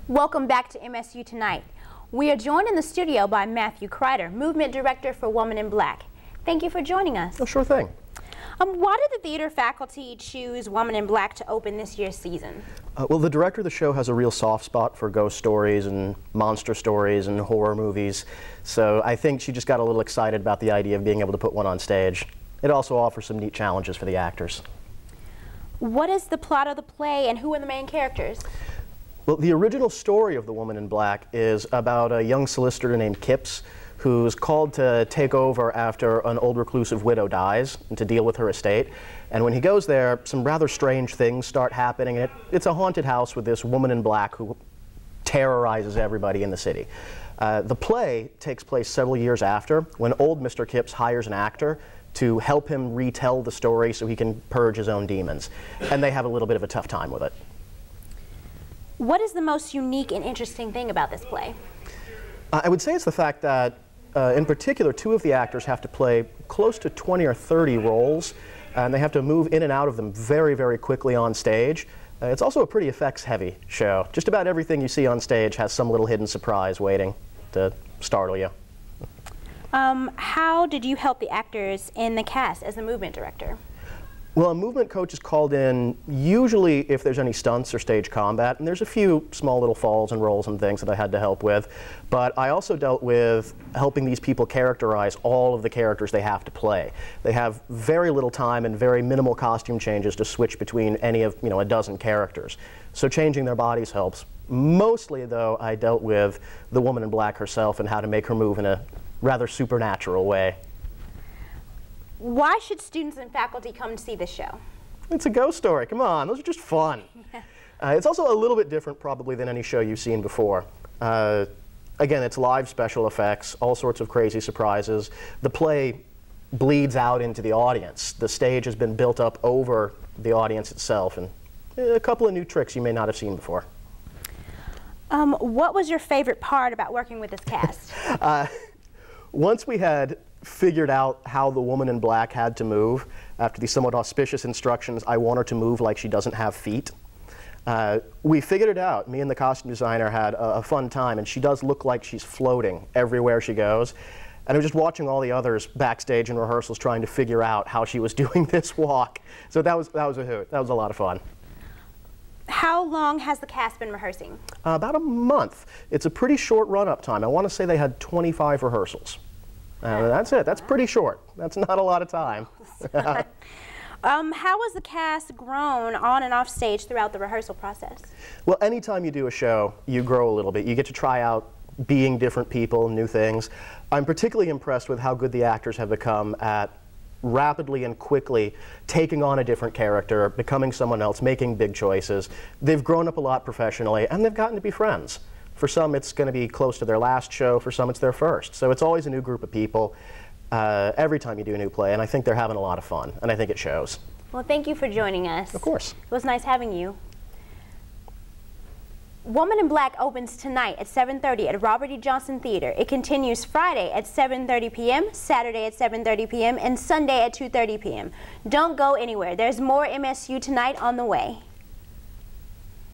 Welcome back to MSU Tonight. We are joined in the studio by Matthew Kreider, Movement Director for Woman in Black. Thank you for joining us. Oh, sure thing. Why did the theater faculty choose Woman in Black to open this year's season? Well, the director of the show has a real soft spot for ghost stories and monster stories and horror movies, so I think she just got a little excited about the idea of being able to put one on stage. It also offers some neat challenges for the actors. What is the plot of the play and who are the main characters? Well, the original story of The Woman in Black is about a young solicitor named Kipps who's called to take over after an old reclusive widow dies and to deal with her estate. And when he goes there, some rather strange things start happening. It's a haunted house with this woman in black who terrorizes everybody in the city. The play takes place several years after, when old Mr. Kipps hires an actor to help him retell the story so he can purge his own demons. And they have a little bit of a tough time with it. What is the most unique and interesting thing about this play? I would say it's the fact that, in particular, two of the actors have to play close to 20 or 30 roles, and they have to move in and out of them very, very quickly on stage. It's also a pretty effects-heavy show. Just about everything you see on stage has some little hidden surprise waiting to startle you. How did you help the actors in the cast as the movement director? Well, a movement coach is called in usually if there's any stunts or stage combat, and there's a few small little falls and rolls and things that I had to help with. But I also dealt with helping these people characterize all of the characters they have to play. They have very little time and very minimal costume changes to switch between any of, a dozen characters. So changing their bodies helps. Mostly, though, I dealt with the woman in black herself and how to make her move in a rather supernatural way. Why should students and faculty come to see this show? It's a ghost story. Come on, those are just fun. It's also a little bit different probably than any show you've seen before. Again, it's live special effects, all sorts of crazy surprises. The play bleeds out into the audience. The stage has been built up over the audience itself, and a couple of new tricks you may not have seen before. What was your favorite part about working with this cast? Once we had figured out how the woman in black had to move, after the somewhat auspicious instructions, I want her to move like she doesn't have feet. We figured it out. Me and the costume designer had a fun time, and she does look like she's floating everywhere she goes. And I was just watching all the others backstage in rehearsals trying to figure out how she was doing this walk. So that was a hoot. That was a lot of fun. How long has the cast been rehearsing? About a month. It's a pretty short run-up time. I want to say they had 25 rehearsals. That's it. That's pretty short. That's not a lot of time. How has the cast grown on and off stage throughout the rehearsal process? Well, anytime you do a show, you grow a little bit. You get to try out being different people, new things. I'm particularly impressed with how good the actors have become at rapidly and quickly taking on a different character, becoming someone else, making big choices. They've grown up a lot professionally, and they've gotten to be friends. For some, it's going to be close to their last show. For some, it's their first. So it's always a new group of people every time you do a new play, and I think they're having a lot of fun, and I think it shows. Well, thank you for joining us. Of course. It was nice having you. Woman in Black opens tonight at 7:30 at Robert E. Johnson Theater. It continues Friday at 7:30 p.m., Saturday at 7:30 p.m., and Sunday at 2:30 p.m. Don't go anywhere. There's more MSU Tonight on the way.